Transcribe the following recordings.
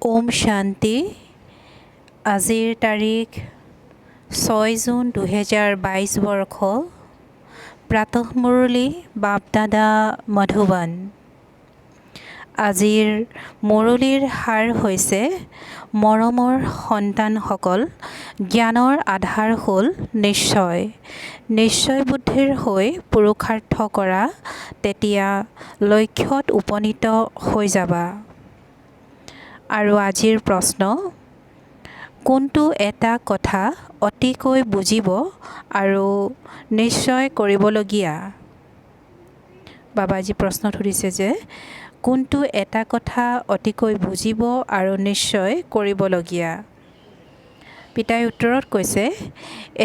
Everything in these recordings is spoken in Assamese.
ওম শান্তি। আজিৰ তাৰিখ 6 জুন 2022 বৰ্ষ। প্ৰাতঃমুৰলী বাপদাদা মধুবন। আজিৰ মুৰলীৰ সাৰ হৈছে মৰমৰ সন্তানসকল, জ্ঞানৰ আধাৰ হ'ল নিশ্চয়। নিশ্চয় বুদ্ধিৰ হৈ পুৰুষাৰ্থ কৰা, তেতিয়া লক্ষ্যত উপনীত হৈ যাবা। আৰু আজিৰ প্ৰশ্ন, কোনটো এটা কথা অতিকৈ বুজিব আৰু নিশ্চয় কৰিবলগীয়া? বাবাজী প্ৰশ্ন সুধিছে যে কোনটো এটা কথা অতিকৈ বুজিব আৰু নিশ্চয় কৰিবলগীয়া? পিতাই উত্তৰত কৈছে,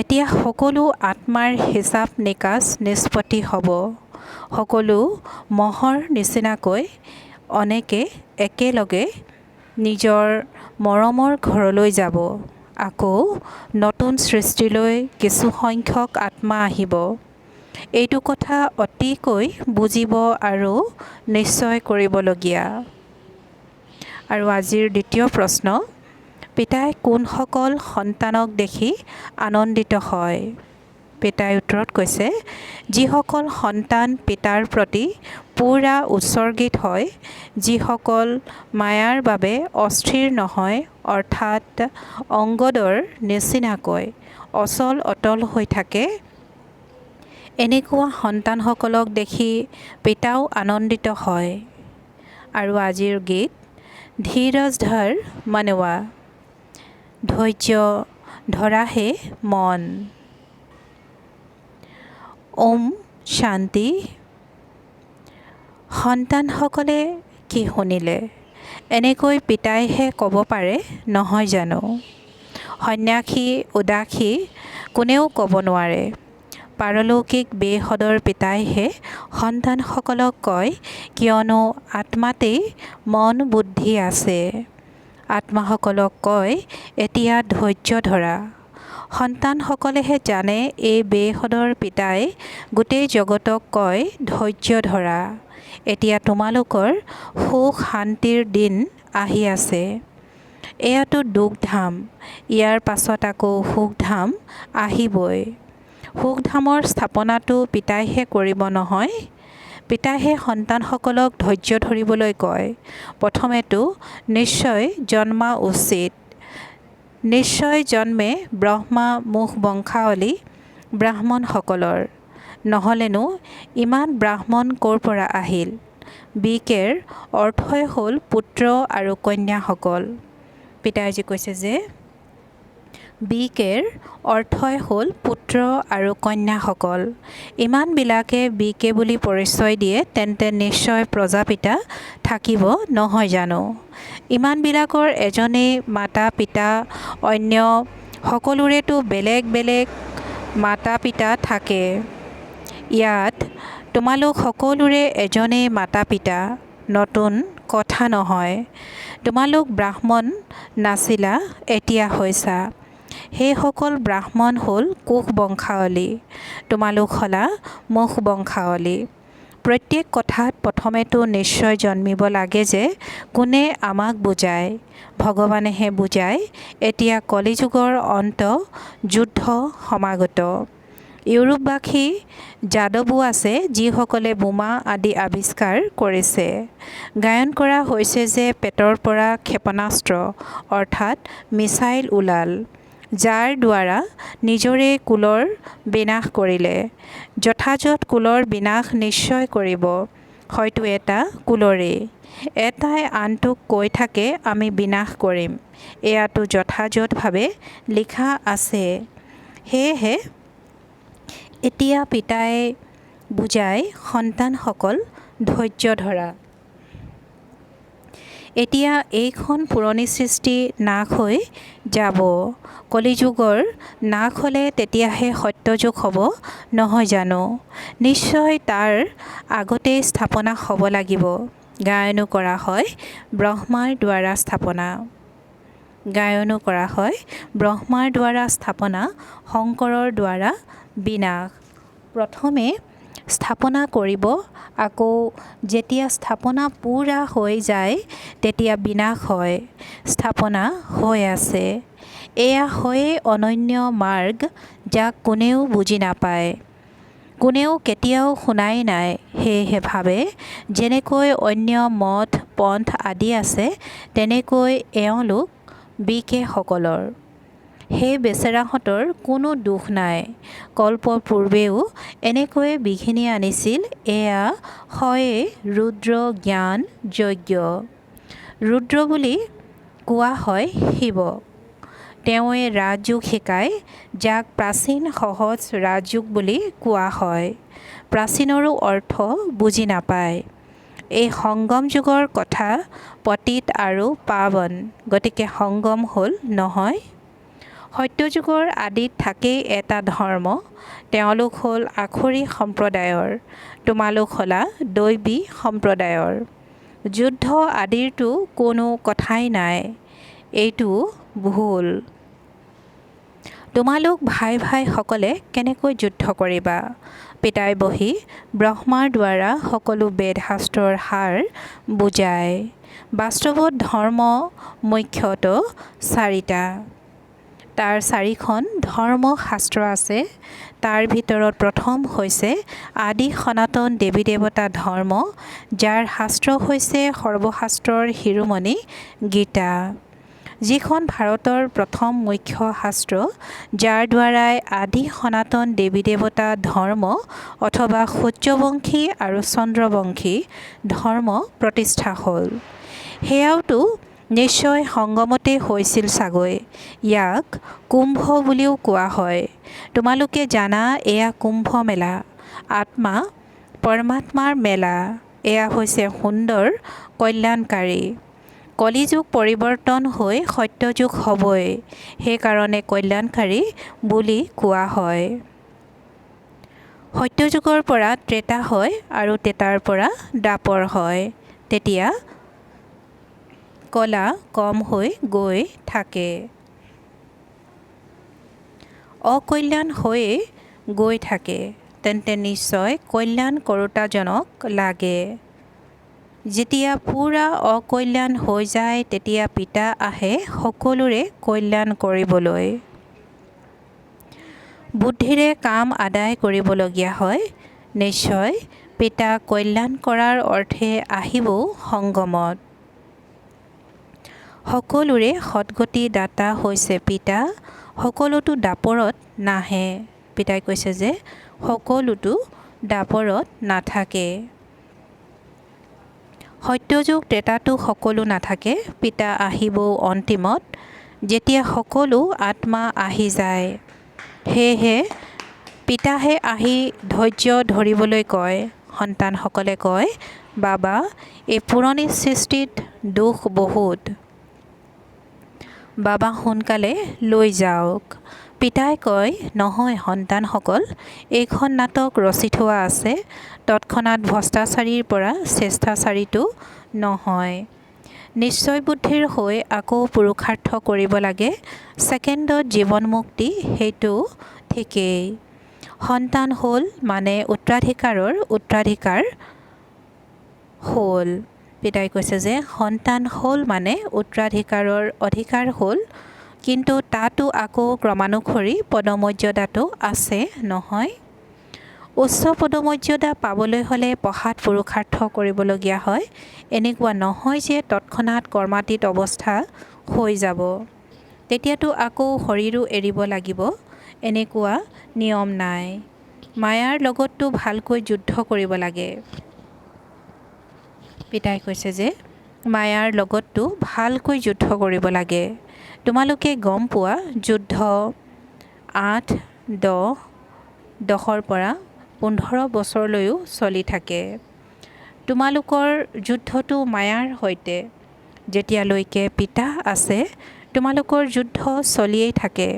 এতিয়া সকলো আত্মাৰ হিচাপ নিকাচ নিষ্পত্তি হ'ব। সকলো মহৰ নিচিনাকৈ অনেকে একেলগে নিজৰ মৰমৰ ঘৰলৈ যাব। আকৌ নতুন সৃষ্টিলৈ কিছুসংখ্যক আত্মা আহিব। এইটো কথা অতিকৈ বুজিব আৰু নিশ্চয় কৰিবলগীয়া। আৰু আজিৰ দ্বিতীয় প্ৰশ্ন, পিতাই কোনসকল সন্তানক দেখি আনন্দিত হয়? পিতাই উত্তৰত কৈছে, যিসকল সন্তান পিতাৰ প্ৰতি পূৰা উৎসৰ্গিত হয়, যিসকল মায়াৰ বাবে অস্থিৰ নহয়, অৰ্থাৎ অংগদৰ নিচিনাকৈ অচল অটল হৈ থাকে, এনেকুৱা সন্তানসকলক দেখি পিতাও আনন্দিত হয়। আৰু আজিৰ গীত, ধীৰজ ধৰ মনৱা, ধৈৰ্য ধৰাহে মন। ওম শান্তি। সন্তানসকলে কি শুনিলে? এনেকৈ পিতাইহে ক'ব পাৰে, নহয় জানো? সন্ন্যাসী উদাসী কোনেও ক'ব নোৱাৰে। পাৰলৌকিক বেহদৰ পিতাইহে সন্তানসকলক কয়, কিয়নো আত্মাতেই মন বুদ্ধি আছে। আত্মাসকলক কয়, এতিয়া ধৈৰ্য ধৰা। সন্তানসকলেহে জানে এই বেহদৰ পিতাই গোটেই জগতক কয়, ধৈৰ্য ধৰা। এতিয়া তোমালোকৰ সুখ শান্তিৰ দিন আহি আছে। এয়াতো দুখধাম, ইয়াৰ পাছত আকৌ সুখধাম আহিবই। সুখধামৰ স্থাপনাটো পিতাইহে কৰিব নহয়। পিতাইহে সন্তানসকলক ধৈৰ্য ধৰিবলৈ কয়। প্ৰথমেতো নিশ্চয় জন্মা উচিত। নিশ্চয় জন্মে ব্ৰহ্মা মুখ বংশাৱলী ব্ৰাহ্মণসকলৰ। নহ'লেনো ইমান ব্ৰাহ্মণ ক'ৰ পৰা আহিল? বিকেৰ অৰ্থই হ'ল পুত্ৰ আৰু কন্যাসকল। পিতাইজী কৈছে যে বিকেৰ অৰ্থই হ'ল পুত্ৰ আৰু কন্যাসকল। ইমানবিলাকে বিকে বুলি পৰিচয় দিয়ে, তেন্তে নিশ্চয় প্ৰজাপিতা থাকিব, নহয় জানো? ইমানবিলাকৰ এজনেই মাতা পিতা, অন্য সকলোৰেতো বেলেগ বেলেগ মাতা পিতা থাকে। ইয়াত তোমালোক সকলোৰে এজনেই মাতা পিতা, নতুন কথা নহয়। তোমালোক ব্ৰাহ্মণ নাছিলা, এতিয়া হৈছা। সেইসকল ব্ৰাহ্মণ হ'ল কোষ বংশাৱলী, তোমালোক হ'লা মুখ বংশাৱলী। প্ৰত্যেক কথাত প্ৰথমেতো নিশ্চয় জন্মিব লাগে যে কোনে আমাক বুজায়? ভগৱানেহে বুজায়। এতিয়া কলিযুগৰ অন্ত, যুদ্ধ সমাগত। ইউৰোপবাসী যাদৱো আছে, যিসকলে বোমা আদি আৱিষ্কাৰ কৰিছে। গায়ন কৰা হৈছে যে পেটৰ পৰা ক্ষেপণাস্ত্ৰ অৰ্থাৎ মিছাইল ওলাল, যাৰ দ্বাৰা নিজৰে কুলৰ বিনাশ কৰিলে। যথাযথ কুলৰ বিনাশ নিশ্চয় কৰিব, হয়তো এটা কুলৰেই। এটাই আনটোক কৈ থাকে, আমি বিনাশ কৰিম। এয়াতো যথাযথভাৱে লিখা আছে। সেয়েহে এতিয়া পিতাই বুজায়, সন্তানসকল ধৈৰ্য ধৰা। এতিয়া এইখন পুৰণি সৃষ্টি নাশ হৈ যাব। কলিযুগৰ নাশ হ'লে তেতিয়াহে সত্যযুগ হ'ব, নহয় জানো? নিশ্চয় তাৰ আগতেই স্থাপনা হ'ব লাগিব। গায়নো কৰা হয় ব্ৰহ্মাৰ দ্বাৰা স্থাপনা। গায়নো কৰা হয় ব্ৰহ্মাৰ দ্বাৰা স্থাপনা, শংকৰৰ দ্বাৰা বিনাশ। প্ৰথমে স্থাপনা কৰিব। আকৌ যেতিয়া স্থাপনা পূৰা হৈ যায় তেতিয়া বিনাশ হয়। স্থাপনা হৈ আছে। এয়া হয়েই অনন্য মাৰ্গ, যাক কোনেও বুজি নাপায়, কোনেও কেতিয়াও শুনাই নাই। সেয়েহে ভাবে যেনেকৈ অন্য মঠ পন্থ আদি আছে তেনেকৈ এওঁলোক বিকে-সকলৰ। সেই বেচেৰাহঁতৰ কোনো দোষ নাই। কল্প পূৰ্বেও এনেকৈয়ে বিঘিনি আনিছিল। এয়া হয়েই ৰুদ্ৰ জ্ঞান যজ্ঞ। ৰুদ্ৰ বুলি কোৱা হয় শিৱক। তেওঁৱে ৰাজযোগ শিকায়, যাক প্ৰাচীন সহজ ৰাজযোগ বুলি কোৱা হয়। প্ৰাচীনৰো অৰ্থ বুজি নাপায়। এই সংগম যুগৰ কথা পতিত আৰু পাৱন, গতিকে সংগম হ'ল নহয়। সত্যযুগৰ আদিত থাকেই এটা ধৰ্ম, তেওঁলোক হ'ল আখৰি সম্প্ৰদায়ৰ, তোমালোক হ'লা দৈৱী সম্প্ৰদায়ৰ। যুদ্ধ আদিৰতো কোনো কথাই নাই, এইটো ভুল। তোমালোক ভাই সকলে কেনেকৈ যুদ্ধ কৰিবা? পিতাই বহি ব্ৰহ্মাৰ দ্বাৰা সকলো বেদ শাস্ত্ৰৰ সাৰ বুজায়। বাস্তৱত ধৰ্ম মুখ্যতঃ চাৰিটা। তাৰ 4খন ধৰ্ম শাস্ত্ৰ আছে। তাৰ ভিতৰত প্ৰথম হৈছে আদি সনাতন দেৱী দেৱতা ধৰ্ম, যাৰ শাস্ত্ৰ হৈছে সৰ্বশাস্ত্ৰৰ শিৰোমণি গীতা, যিখন ভাৰতৰ প্ৰথম মুখ্য শাস্ত্ৰ, যাৰ দ্বাৰাই আদি সনাতন দেৱী দেৱতা ধৰ্ম অথবা সূৰ্যবংশী আৰু চন্দ্ৰবংশী ধৰ্ম প্ৰতিষ্ঠা হ'ল। সেয়াওতো নিশ্চয় সংগমতে হৈছিল চাগৈ। ইয়াক কুম্ভ বুলিও কোৱা হয়। তোমালোকে জানা এয়া কুম্ভ মেলা, আত্মা পৰমাত্মাৰ মেলা। এয়া হৈছে সুন্দৰ কল্যাণকাৰী। কলিযুগ পৰিৱৰ্তন হৈ সত্যযুগ হ'বই, সেইকাৰণে কল্যাণকাৰী বুলি কোৱা হয়। সত্যযুগৰ পৰা ত্ৰেতা হয় আৰু ত্ৰেতাৰ পৰা দ্বাপৰ হয়। তেতিয়া কলা কম হৈ গৈ থাকে। অকল্যাণ হৈয়ে গৈ থাকে। তেন্তে নিশ্চয় কল্যাণ কৰোঁতাজনক লাগে। যেতিয়া পূৰা অকল্যাণ হৈ যায় তেতিয়া পিতা আহে সকলোৰে কল্যাণ কৰিবলৈ। বুদ্ধিৰে কাম আদায় কৰিবলগীয়া হয়। নিশ্চয় পিতা কল্যাণ কৰাৰ অৰ্থে আহিবও সংগমত। সকলোৰে সদ্গতি দাতা হৈছে পিতা। সকলোতো দাপৰত নাহে। পিতাই কৈছে যে সকলোতো দাপৰত নাথাকে। সত্যযুগ ত্ৰেতাতো সকলো নাথাকে। পিতা আহিবও অন্তিমত, যেতিয়া সকলো আত্মা আহি যায়। সেয়েহে পিতাহে আহি ধৈৰ্য ধৰিবলৈ কয়। সন্তানসকলে কয়, বাবা এই পুৰণি সৃষ্টিত দোষ বহুত। বাবা সোনকালে লৈ যাওক। পিতাই কয়, নহয় সন্তানসকল, এইখন নাটক ৰচি থোৱা আছে। তৎক্ষণাৎ ভ্ৰষ্টাচাৰীৰ পৰা শ্ৰেষ্ঠাচাৰীতো নহয়। নিশ্চয় বুদ্ধিৰ হৈ আকৌ পুৰুষাৰ্থ কৰিব লাগে। ছেকেণ্ডত জীৱন মুক্তি, সেইটো ঠিকেই। সন্তান হ'ল মানে উত্তৰাধিকাৰৰ উত্তৰাধিকাৰ হ'ল। পিতাই কৈছে যে সন্তান হ'ল মানে উত্তৰাধিকাৰৰ অধিকাৰ হ'ল, কিন্তু তাতো আকৌ ক্ৰমানুসৰি পদমৰ্যাদাটো আছে নহয়। উচ্চ পদমৰ্যাদা পাবলৈ হ'লে পঢ়াত পুৰুষাৰ্থ কৰিবলগীয়া হয়। এনেকুৱা নহয় যে তৎক্ষণাৎ কৰ্মাতীত অৱস্থা হৈ যাব। তেতিয়াতো আকৌ শৰীৰো এৰিব লাগিব, এনেকুৱা নিয়ম নাই। মায়াৰ লগততো ভালকৈ যুদ্ধ কৰিব লাগে। পিতাই কৈছে যে মায়াৰ লগততো ভালকৈ যুদ্ধ কৰিব লাগে। তোমালোকে গম পোৱা যুদ্ধ 8, 10ৰ পৰা 15 বছৰলৈও চলি থাকে। তোমালোকৰ যুদ্ধটো মায়াৰ সৈতে। যেতিয়ালৈকে পিতা আছে তোমালোকৰ যুদ্ধ চলিয়েই থাকে।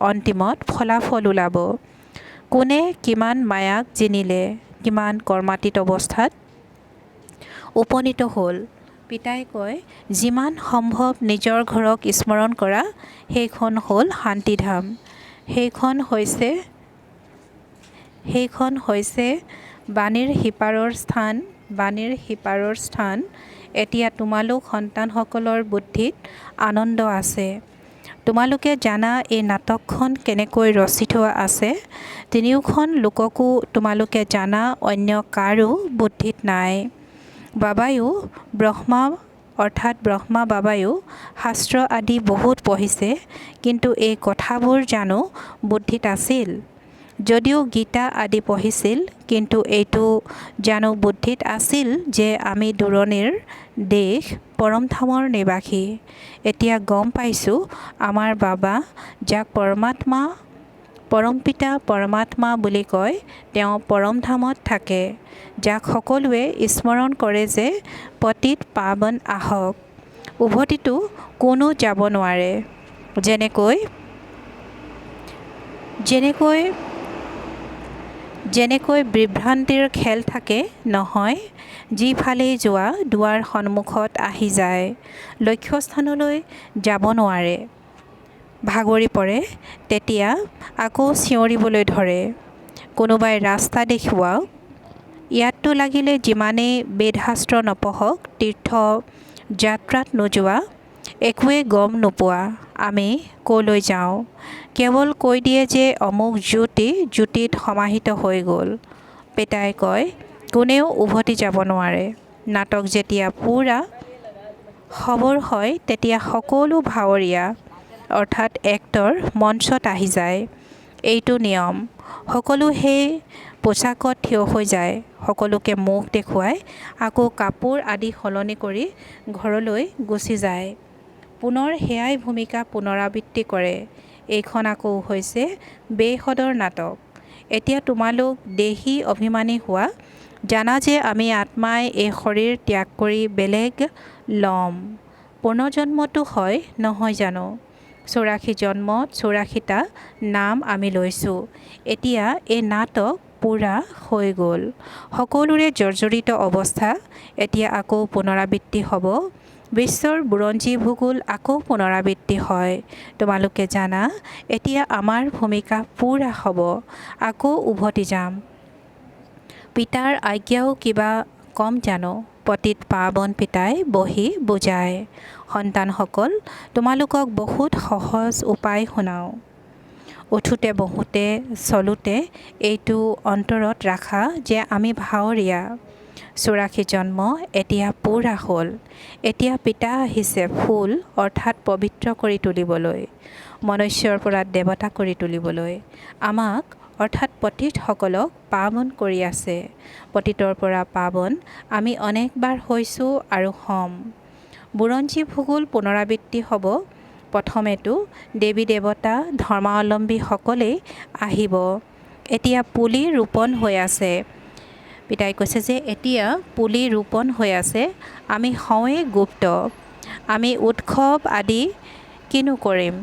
অন্তিমত ফলাফল ওলাব। কোনে কিমান মায়াক জিনিলে, কিমান কৰ্মাতীত অৱস্থাত উপনীত হ'ল। পিতাই কয়, যিমান সম্ভৱ নিজৰ ঘৰক স্মৰণ কৰা। সেইখন হ'ল শান্তিধাম। সেইখন হৈছে বাণীৰ সিপাৰৰ স্থান এতিয়া তোমালোক সন্তানসকলৰ বুদ্ধিত আনন্দ আছে। তোমালোকে জানা এই নাটকখন কেনেকৈ ৰচিত আছে। তিনিওখন লোককো তোমালোকে জানা, অন্য কাৰো বুদ্ধিত নাই। বাবায়ো ব্ৰহ্মা বাবায়ো শাস্ত্ৰ আদি বহুত পঢ়িছে, কিন্তু এই কথাবোৰ জানো বুদ্ধিত আছিল। যদিও গীতা আদি পঢ়িছিল, কিন্তু এইটো জানো বুদ্ধিত আছিল যে আমি দূৰণিৰ দেশ পৰমধামৰ নিবাসী। এতিয়া গম পাইছোঁ আমাৰ বাবা, যাক পৰমপিতা পৰমাত্মা বুলি কয়, তেওঁ পৰমধামত থাকে, যাক সকলোৱে স্মৰণ কৰে যে পতিত পাৱন আহক। উভতিতো কোনো যাব নোৱাৰে। যেনেকৈ বিভ্ৰান্তিৰ খেল থাকে নহয়, যিফালেই যোৱা দুৱাৰ সন্মুখত আহি যায়, লক্ষ্যস্থানলৈ যাব নোৱাৰে। ভাগৰি পৰে, তেতিয়া আকৌ চিঞৰিবলৈ ধৰে, কোনোবাই ৰাস্তা দেখুৱাওক। ইয়াততো লাগিলে যিমানেই বেদশাস্ত্ৰ নপঢ়ক, তীৰ্থ যাত্ৰাত নোযোৱা, একোৱে গম নোপোৱা আমি ক'লৈ যাওঁ। কেৱল কৈ দিয়ে যে অমুক জ্যোতিত সমাহিত হৈ গ'ল। পিতাই কয়, কোনেও উভতি যাব নোৱাৰে। নাটক যেতিয়া পূৰা খবৰ হয়, তেতিয়া সকলো ভাৱৰীয়া অৰ্থাৎ এক্টৰ মঞ্চত আহি যায়। এইটো নিয়ম। সকলো সেই পোছাকত থিয় হৈ যায়। সকলোকে মুখ দেখুৱাই আকৌ কাপোৰ আদি সলনি কৰি ঘৰলৈ গুচি যায়। পুনৰ সেয়াই ভূমিকা পুনৰাবৃত্তি কৰে। এইখন আকৌ হৈছে বেশধৰ নাটক। এতিয়া তোমালোক দেহী অভিমানী হোৱা, জানা যে আমি আত্মাই এই শৰীৰ ত্যাগ কৰি বেলেগ ল'ম। পুনৰ্জন্মটো হয় নহয় জানো? 84 জন্মত 84টা নাম আমি লৈছোঁ। এতিয়া এই নাটক পূৰা হৈ গ'ল। সকলোৰে জৰ্জৰিত অৱস্থা। এতিয়া আকৌ পুনৰাবৃত্তি হ'ব। বিশ্বৰ বুৰঞ্জী ভূগোল আকৌ পুনৰাবৃত্তি হয়। তোমালোকে জানা, এতিয়া আমাৰ ভূমিকা পূৰা হ'ব। আকৌ উভতি যাম। পিতাৰ আজ্ঞাও কিবা কম জানো? পতিত পাৱন পিতাই বহি বুজায়, সন্তানসকল, তোমালোকক বহুত সহজ উপায় শুনাওঁ। উঠোতে বহোতে চলোতে এইটো অন্তৰত ৰাখা যে আমি ভাৱৰীয়া। 84 জন্ম এতিয়া পূৰা হ'ল। এতিয়া পিতা আহিছে ফুল অৰ্থাৎ পবিত্ৰ কৰি তুলিবলৈ, মনুষ্যৰ পৰা দেৱতা কৰি তুলিবলৈ। আমাক অৰ্থাৎ পতিতসকলক পাৱন কৰি আছে। পতিতৰ পৰা পাৱন আমি অনেকবাৰ হৈছোঁ আৰু হ'ম। বুৰঞ্জী ভূগোল পুনৰাবৃত্তি হ'ব। প্ৰথমেতো দেৱী দেৱতা ধৰ্মাৱলম্বীসকলেই আহিব। এতিয়া পুলি ৰোপণ হৈ আছে। পিতাই কৈছে যে এতিয়া পুলি ৰোপণ হৈ আছে। আমি হওঁৱেই গুপ্ত। আমি উৎসৱ আদি কিনো কৰিম?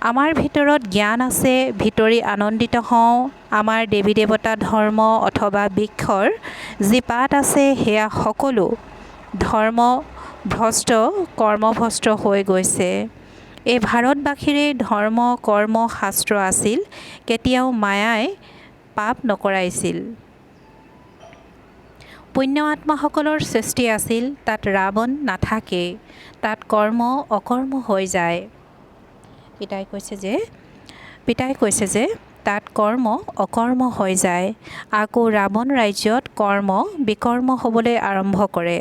আমাৰ ভিতৰত জ্ঞান আছে, ভিতৰি আনন্দিত হওঁ। আমাৰ দেৱী দেৱতা ধৰ্ম অথবা বৃক্ষৰ যি পাত আছে, সেয়া সকলো ধৰ্মভ্ৰষ্ট কৰ্মভ্ৰষ্ট হৈ গৈছে। এই ভাৰতবাসীৰে ধৰ্ম কৰ্ম শাস্ত্ৰ আছিল, কেতিয়াও মায়াই পাপ নকৰাইছিল। পুণ্য আত্মাসকলৰ সৃষ্টি আছিল, তাত ৰাৱণ নাথাকেই, তাত কৰ্ম অকৰ্ম হৈ যায়। পিতাই কৈছে যে তাত কৰ্ম অকৰ্ম হৈ যায়। আকৌ ৰাৱণ ৰাজ্যত কৰ্ম বিকৰ্ম হ'বলৈ আৰম্ভ কৰে।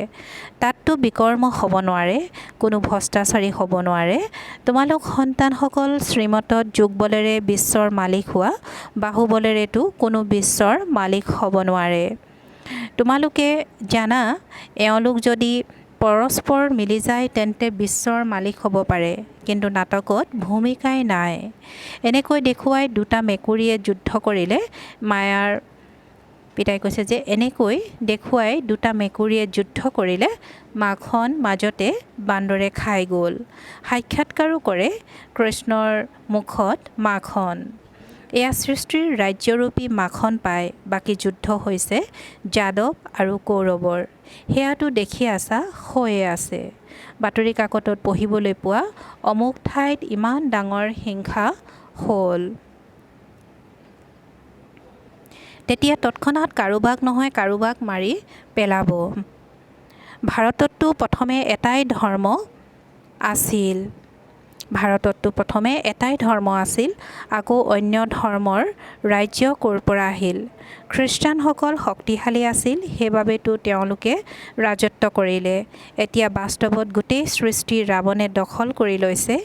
তাততো বিকৰ্ম হ'ব নোৱাৰে, কোনো ভ্ৰষ্টাচাৰী হ'ব নোৱাৰে। তোমালোক সন্তানসকল শ্ৰীমতত যোগবলেৰে বিশ্বৰ মালিক হোৱা, বাহুবলেৰেতো কোনো বিশ্বৰ মালিক হ'ব নোৱাৰে। তোমালোকে জানা, এওঁলোক যদি পৰস্পৰ মিলি যায়, তেন্তে বিশ্বৰ মালিক হ'ব পাৰে। কিন্তু নাটকত ভূমিকাই নাই। এনেকৈ দেখুৱাই দুটা মেকুৰীয়ে যুদ্ধ কৰিলে পিতাই কৈছে যে এনেকৈ দেখুৱাই দুটা মেকুৰীয়ে যুদ্ধ কৰিলে মাখন মাজতে বান্দৰে খাই গ'ল। সাক্ষাৎকাৰো কৰে কৃষ্ণৰ মুখত মাখন। এয়া সৃষ্টিৰ ৰাজ্যৰূপী মাখন পায়। বাকী যুদ্ধ হৈছে যাদৱ আৰু কৌৰৱৰ। সেয়াতো দেখি আছা, হৈয়ে আছে। বাতৰি কাকতত পঢ়িবলৈ পোৱা, অমুক ঠাইত ইমান ডাঙৰ হিংসা হ'ল। তেতিয়া তৎক্ষণাত কাৰোবাক নহয় কাৰোবাক মাৰি পেলাব। ভাৰতততো প্ৰথমে এটাই ধৰ্ম আছিল। আকৌ অন্য ধৰ্মৰ ৰাজ্য ক'ৰ পৰা আহিল? খ্ৰীষ্টানসকল শক্তিশালী আছিল, সেইবাবেতো তেওঁলোকে ৰাজত্ব কৰিলে। এতিয়া বাস্তৱত গোটেই সৃষ্টি ৰাৱণে দখল কৰি লৈছে।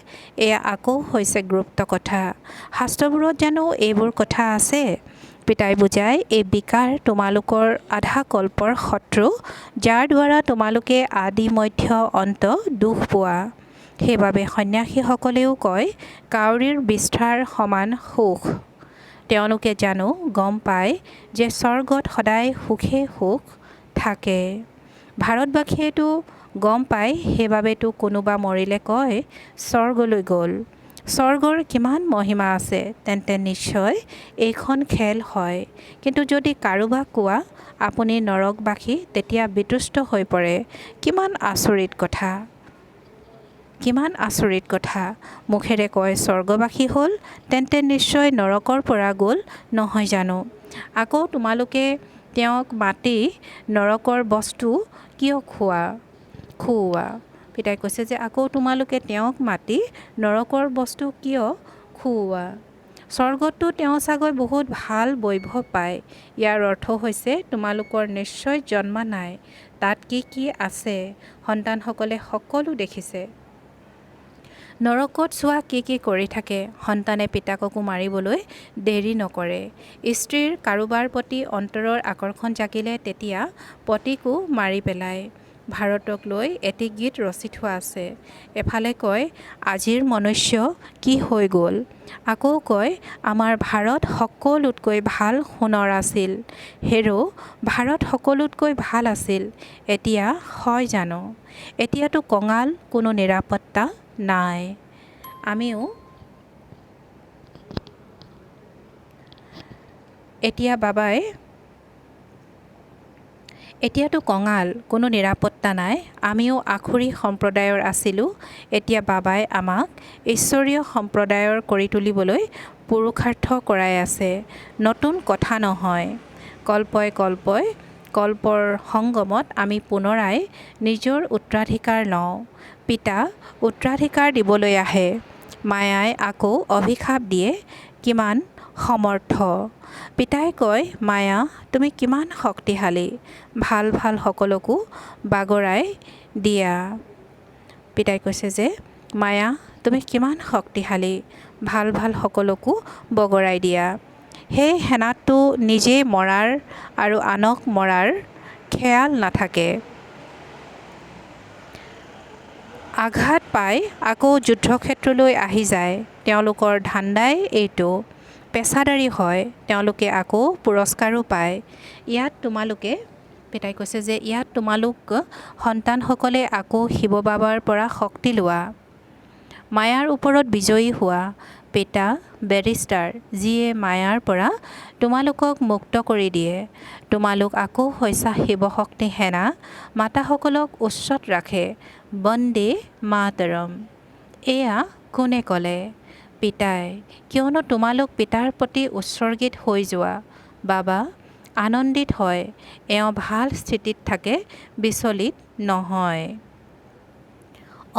এয়া আকৌ হৈছে গুপ্ত কথা। শাস্ত্ৰবোৰত জানো এইবোৰ কথা আছে? পিতাই বুজায়, এই বিকাৰ তোমালোকৰ আধা কল্পৰ শত্ৰু, যাৰ দ্বাৰা তোমালোকে আদি মধ্য অন্ত দুখ পোৱা। সেইবাবে সন্ন্যাসীসকলেও কয়, কাউৰীৰ বিষ্ঠাৰ সমান সুখ। তেওঁলোকে জানো গম পায় যে স্বৰ্গত সদায় সুখে সুখ থাকে। ভাৰতবাসীয়েতো গম পায়, সেইবাবেতো কোনোবা মৰিলে কয় স্বৰ্গলৈ গ'ল। স্বৰ্গৰ কিমান মহিমা আছে, তেন্তে নিশ্চয় এইখন খেল হয়। কিন্তু যদি কাৰোবাক কোৱা আপুনি নৰকবাসী, তেতিয়া বিতুষ্ট হৈ পৰে। কিমান আচৰিত কথা। মুখেৰে কয় স্বৰ্গবাসী হ'ল, তেন্তে নিশ্চয় নৰকৰ পৰা গ'ল নহয় জানো? আকৌ তোমালোকে তেওঁক মাতি নৰকৰ বস্তু কিয় খুওৱা? পিতাই কৈছে যে আকৌ তোমালোকে তেওঁক মাতি নৰকৰ বস্তু কিয় খুওৱা? স্বৰ্গততো তেওঁ চাগৈ বহুত ভাল বৈভৱ পায়। ইয়াৰ অৰ্থ হৈছে তোমালোকৰ নিশ্চয় জন্মা নাই। তাত কি কি আছে সন্তানসকলে সকলো দেখিছে। নৰকত চোৱা কি কি কৰি থাকে। সন্তানে পিতাককো মাৰিবলৈ দেৰি নকৰে। স্ত্ৰীৰ কাৰোবাৰ প্ৰতি অন্তৰৰ আকৰ্ষণ জাগিলে তেতিয়া পতিকো মাৰি পেলায়। ভাৰতক লৈ এটি গীত ৰচি থোৱা আছে। এফালে কয় আজিৰ মনুষ্য কি হৈ গ'ল, আকৌ কয় আমাৰ ভাৰত সকলোতকৈ ভাল সোণৰ আছিল। হেৰ' ভাৰত সকলোতকৈ ভাল আছিল, এতিয়া হয় জানো? এতিয়াতো কঙাল, কোনো নিৰাপত্তা নাই। এতিয়াতো কঙাল, কোনো নিৰাপত্তা নাই। আমিও আখুৰী সম্প্ৰদায়ৰ আছিলোঁ। এতিয়া বাবাই আমাক ঈশ্বৰীয় সম্প্ৰদায়ৰ কৰি তুলিবলৈ পুৰুষাৰ্থ কৰাই আছে। নতুন কথা নহয়। কল্পৰ সংগমত আমি পুনৰাই নিজৰ উত্তৰাধিকাৰ লওঁ। পিতা উত্তৰাধিকাৰ দিবলৈ আহে। মায়াই আকৌ অভিশাপ দিয়ে, কিমান সমৰ্থ। পিতাই কয় মায়া তুমি কিমান শক্তিশালী, ভাল সকলকো বাগৰাই দিয়া। পিতাই কৈছে যে মায়া তুমি কিমান শক্তিশালী, ভাল সকলকো বগৰাই দিয়া। সেই সেনাততো নিজেই মৰাৰ আৰু আনক মৰাৰ খেয়াল নাথাকে। আঘাত পাই আকৌ যুদ্ধক্ষেত্ৰলৈ আহি যায়। তেওঁলোকৰ ধান্দাই এইটো। পেচাদাৰী হয়। তেওঁলোকে আকৌ পুৰস্কাৰো পায়। পিতাই কৈছে যে ইয়াত তোমালোক সন্তানসকলে আকৌ শিৱ বাবাৰ পৰা শক্তি লোৱা। মায়াৰ ওপৰত বিজয়ী হোৱা। পিতা বেৰিষ্টাৰ, যিয়ে মায়াৰ পৰা তোমালোকক মুক্ত কৰি দিয়ে। তোমালোক আকৌ হৈছা শিৱশক্তি সেনা। মাতাসকলক উচ্চত ৰাখে। বন্দে মাতৰম। এয়া কোনে ক'লে? পিতাই। কিয়নো তোমালোক পিতাৰ প্ৰতি উৎসৰ্গিত হৈ যোৱা। বাবা আনন্দিত হয়। এওঁ ভাল স্থিতিত থাকে, বিচলিত নহয়।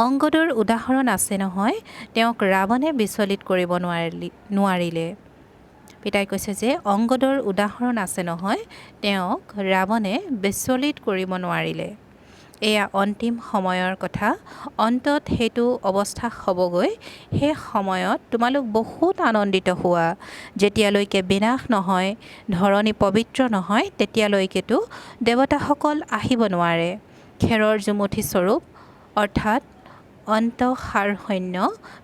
অংগদৰ উদাহৰণ আছে নহয়, তেওঁক ৰাৱণে বিচলিত কৰিব নোৱাৰিলে। পিতাই কৈছে যে অংগদৰ উদাহৰণ আছে নহয়, তেওঁক ৰাৱণে বিচলিত কৰিব নোৱাৰিলে। এয়া অন্তিম সময়ৰ কথা। অন্তত সেইটো অৱস্থা হ'বগৈ। সেই সময়ত তোমালোক বহুত আনন্দিত হোৱা। যেতিয়ালৈকে বিনাশ নহয়, ধৰণী পবিত্ৰ নহয়, তেতিয়ালৈকেতো দেৱতাসকল আহিব নোৱাৰে। খেৰৰ জুমুঠি স্বৰূপ অৰ্থাৎ অন্তঃসাৰশূন্য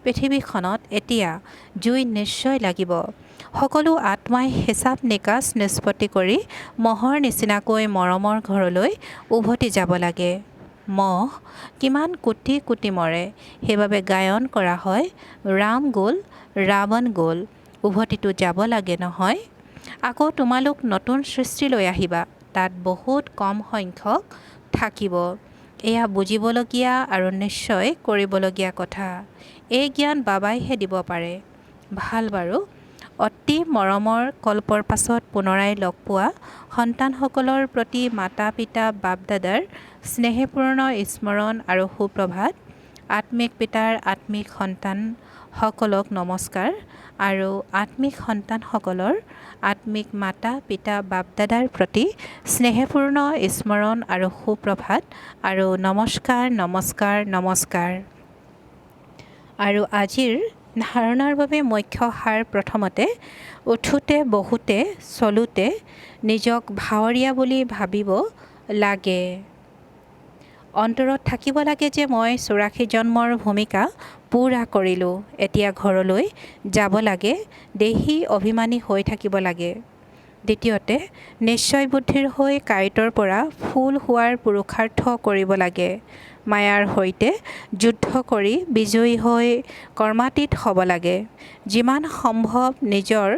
পৃথিৱীখনত এতিয়া জুই নিশ্চয় লাগিব। সকলো আত্মাই হিচাপ নিকাচ নিষ্পত্তি কৰি মহৰ নিচিনাকৈ মৰমৰ ঘৰলৈ উভতি যাব লাগে। মহ কিমান কোটি কোটি মৰে। সেইবাবে গায়ন কৰা হয় ৰাম গ'ল, ৰাৱণ গ'ল, উভতিতো যাব লাগে নহয়। আকৌ তোমালোক নতুন সৃষ্টিলৈ আহিবা। তাত বহুত কম সংখ্যক থাকিব। এয়া বুজিবলগীয়া আৰু নিশ্চয় কৰিবলগীয়া কথা। এই জ্ঞান বাবাইহে দিব পাৰে। ভাল বাৰু, অতি মৰমৰ কল্পৰ পাছত পুনৰাই লগ পোৱা সন্তানসকলৰ প্ৰতি মাতা পিতা বাপ দাদাৰ স্নেহপূৰ্ণ স্মৰণ আৰু সুপ্ৰভাত। আত্মিক পিতাৰ আত্মিক সন্তানসকলক নমস্কাৰ আৰু আত্মিক সন্তানসকলৰ আত্মিক মাতা পিতা বাপ দাদাৰ প্ৰতি স্নেহপূৰ্ণ স্মৰণ আৰু সুপ্ৰভাত আৰু নমস্কাৰ নমস্কাৰ নমস্কাৰ। আৰু আজিৰ ধাৰণাৰ বাবে মুখ্য সাৰ প্ৰথমতে উঠোতে বহোতে চলোতে নিজক ভাৱৰীয়া বুলি ভাবিব লাগে। অন্তৰত থাকিব লাগে যে মই 84 জন্মৰ ভূমিকা পূৰা কৰিলোঁ, এতিয়া ঘৰলৈ যাব লাগে, দেহী অভিমানী হৈ থাকিব লাগে। দ্বিতীয়তে নিশ্চয় বুদ্ধিৰ হৈ কাঁইটৰ পৰা ফুল হোৱাৰ পুৰুষাৰ্থ কৰিব লাগে। মায়াৰ সৈতে যুদ্ধ কৰি বিজয়ী হৈ কৰ্মাতীত হ'ব লাগে। যিমান সম্ভৱ নিজৰ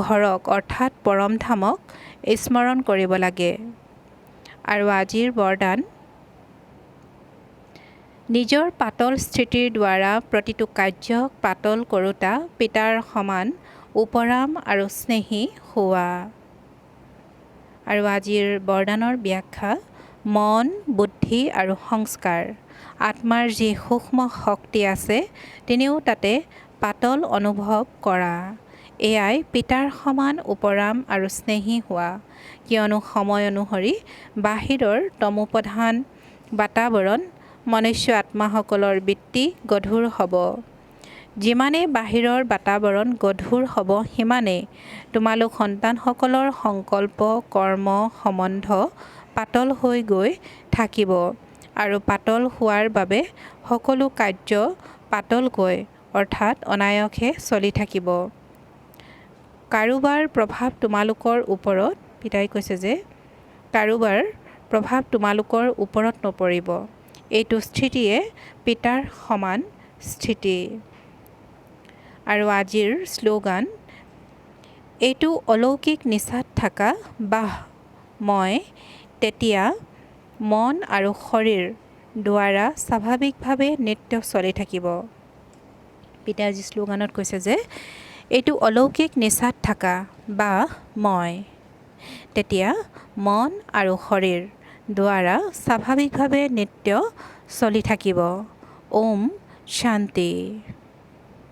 ঘৰক অৰ্থাৎ পৰমধামক স্মৰণ কৰিব লাগে। আৰু আজিৰ বৰদান, নিজৰ পাতল স্থিতিৰ দ্বাৰা প্ৰতিটো কাৰ্যক পাতল কৰোঁতা পিতাৰ সমান উপৰাম আৰু স্নেহী হোৱা। আৰু আজিৰ বৰদানৰ ব্যাখ্যা, মন, বুদ্ধি আৰু সংস্কাৰ, আত্মাৰ যি সূক্ষ্ম শক্তি আছে তেনেও তাতে পাতল অনুভৱ কৰা। এয়াই পিতাৰ সমান উপৰাম আৰু স্নেহী হোৱা। কিয়নো সময় অনুসৰি বাহিৰৰ তমোপ্ৰধান বাতাৱৰণ মনুষ্য আত্মাসকলৰ বৃত্তি গধুৰ হ'ব। যিমানে বাহিৰৰ বাতাৱৰণ গধুৰ হ'ব সিমানেই তোমালোক সন্তানসকলৰ সংকল্প কৰ্ম সম্বন্ধ পাতল হৈ গৈ থাকিব আৰু পাতল হোৱাৰ বাবে সকলো কাৰ্য পাতলকৈ অৰ্থাৎ অনায়াসে চলি থাকিব। কাৰোবাৰ প্ৰভাৱ তোমালোকৰ ওপৰত, পিতাই কৈছে যে কাৰোবাৰ প্ৰভাৱ তোমালোকৰ ওপৰত নপৰিব। এইটো স্থিতিয়ে পিতাৰ সমান স্থিতি। আৰু আজিৰ শ্লোগান, এইটো অলৌকিক নিচাত থকা বাহ মই, তেতিয়া মন আৰু শৰীৰ দ্বাৰা স্বাভাৱিকভাৱে নিত্য চলি থাকিব। পিতাই আজি শ্লোগানত কৈছে যে এইটো অলৌকিক নিচাত থকা বাহ মই, তেতিয়া মন আৰু শৰীৰ দ্বাৰা স্বাভাৱিকভাৱে নিত্য চলি থাকিব। ওম শান্তি।